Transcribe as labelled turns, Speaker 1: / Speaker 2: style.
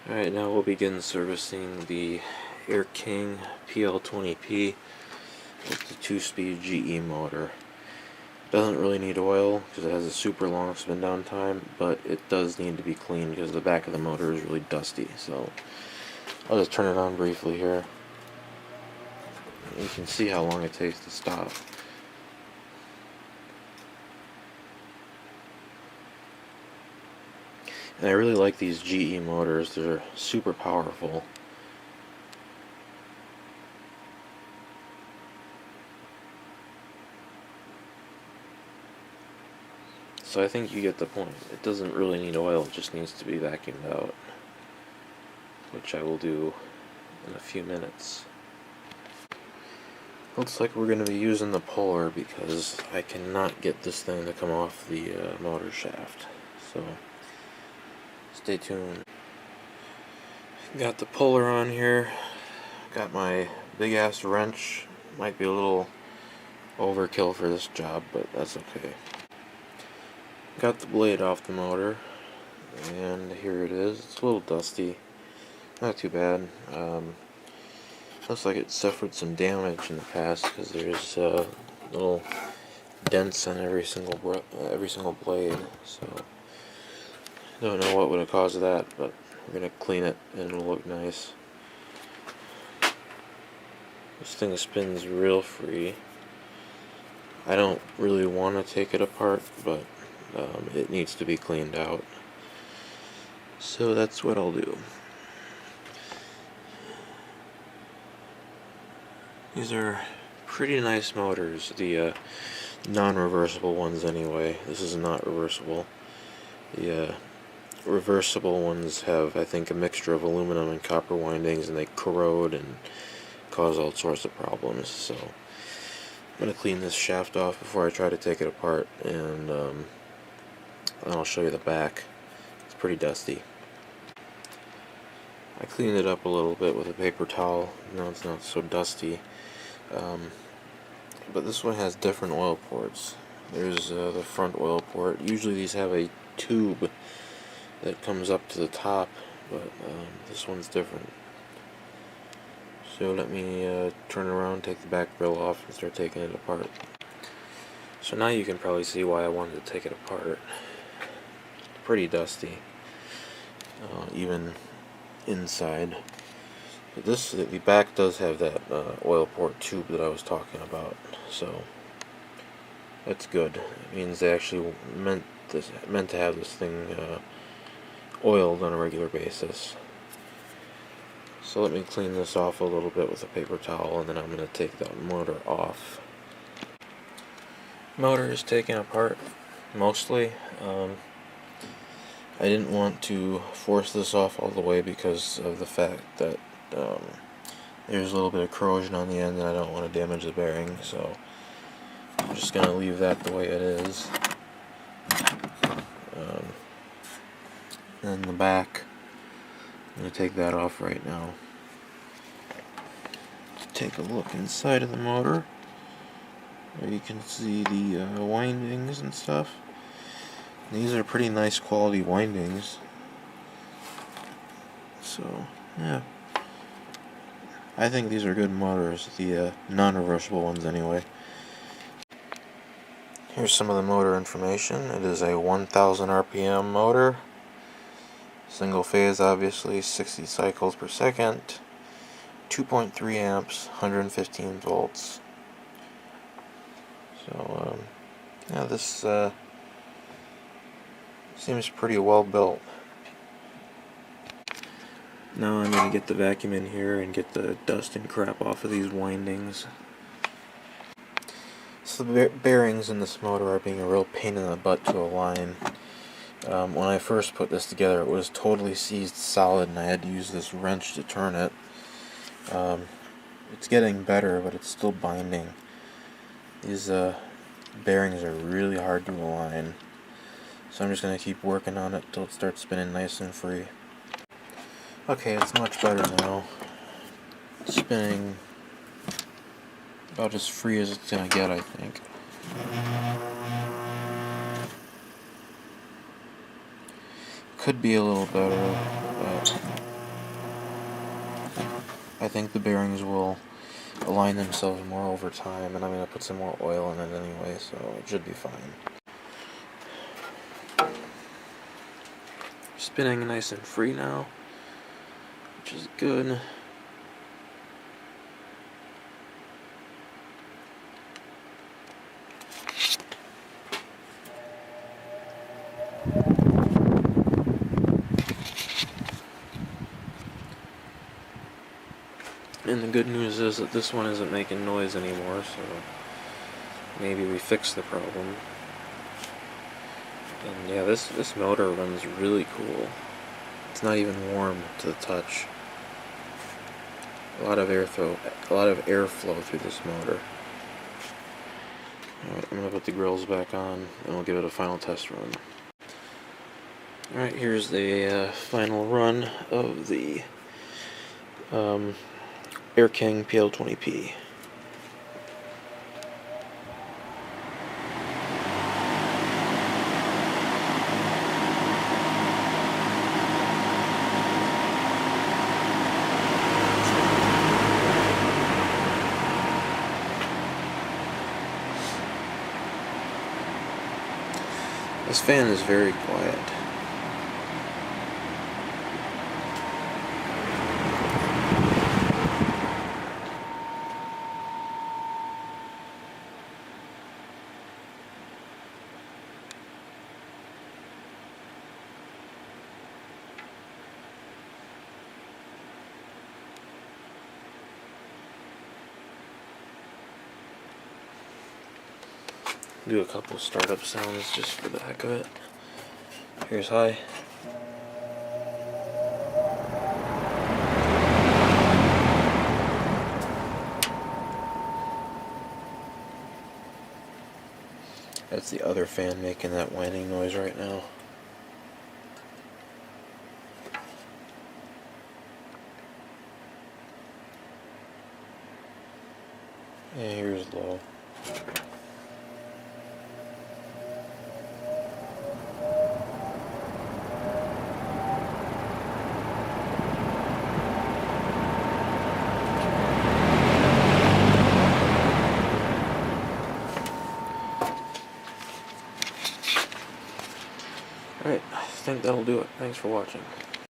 Speaker 1: Alright, now we'll begin servicing the Air King PL20P with the 2-speed GE motor. Doesn't really need oil because it has a super long spin down time, but it does need to be cleaned because the back of the motor is really dusty. So I'll just turn it on briefly here. You can see how long it takes to stop. And I really like these GE motors. They're super powerful. So I think you get the point. It doesn't really need oil, it just needs to be vacuumed out, which I will do in a few minutes. Looks like we're going to be using the puller because I cannot get this thing to come off the motor shaft. So stay tuned. Got the puller on here. Got my big ass wrench. Might be a little overkill for this job, but that's okay. Got the blade off the motor, and here it is. It's a little dusty. Not too bad. Looks like it suffered some damage in the past because there's little dents on every single blade. So don't know what would have caused that, but we're gonna clean it and it'll look nice. This thing spins real free. I don't really want to take it apart, but it needs to be cleaned out. So that's what I'll do. These are pretty nice motors, the non-reversible ones anyway. This is not reversible. The reversible ones have, I think, a mixture of aluminum and copper windings, and they corrode and cause all sorts of problems. So I'm going to clean this shaft off before I try to take it apart, and I'll show you the back. It's pretty dusty. I cleaned it up a little bit with a paper towel. Now it's not so dusty. But this one has different oil ports. There's the front oil port. Usually these have a tube that comes up to the top, but this one's different. So let me turn around, take the back grill off, and start taking it apart. So now you can probably see why I wanted to take it apart. It's pretty dusty, even inside. But the back does have that oil port tube that I was talking about, so that's good. It means they actually meant to have this thing oiled on a regular basis. So let me clean this off a little bit with a paper towel, and then I'm going to take that motor off. Motor is taken apart mostly. I didn't want to force this off all the way because of the fact that there's a little bit of corrosion on the end and I don't want to damage the bearing, so I'm just going to leave that the way it is. And the back, I'm going to take that off right now. Take a look inside of the motor. There you can see the windings and stuff. These are pretty nice quality windings. So, yeah. I think these are good motors, the non-reversible ones anyway. Here's some of the motor information. It is a 1000 RPM motor. Single phase, obviously, 60 cycles per second. 2.3 amps, 115 volts. So, yeah, this seems pretty well built. Now I'm going to get the vacuum in here and get the dust and crap off of these windings. So the bearings in this motor are being a real pain in the butt to align. When I first put this together, it was totally seized solid and I had to use this wrench to turn it. It's getting better, but it's still binding. These bearings are really hard to align. So I'm just going to keep working on it till it starts spinning nice and free. Okay, it's much better now. It's spinning about as free as it's going to get, I think. Could be a little better, but I think the bearings will align themselves more over time, and I'm going to put some more oil in it anyway, so it should be fine. Spinning nice and free now, which is good. And the good news is that this one isn't making noise anymore, so maybe we fixed the problem. And yeah, this motor runs really cool. It's not even warm to the touch. A lot of airflow through this motor. Alright, I'm gonna put the grills back on, and we'll give it a final test run. Alright, here's the final run of the Air King PL20P. This fan is very quiet. Do a couple startup sounds just for the heck of it. Here's high. That's the other fan making that whining noise right now. And here's low. Alright, I think that'll do it. Thanks for watching.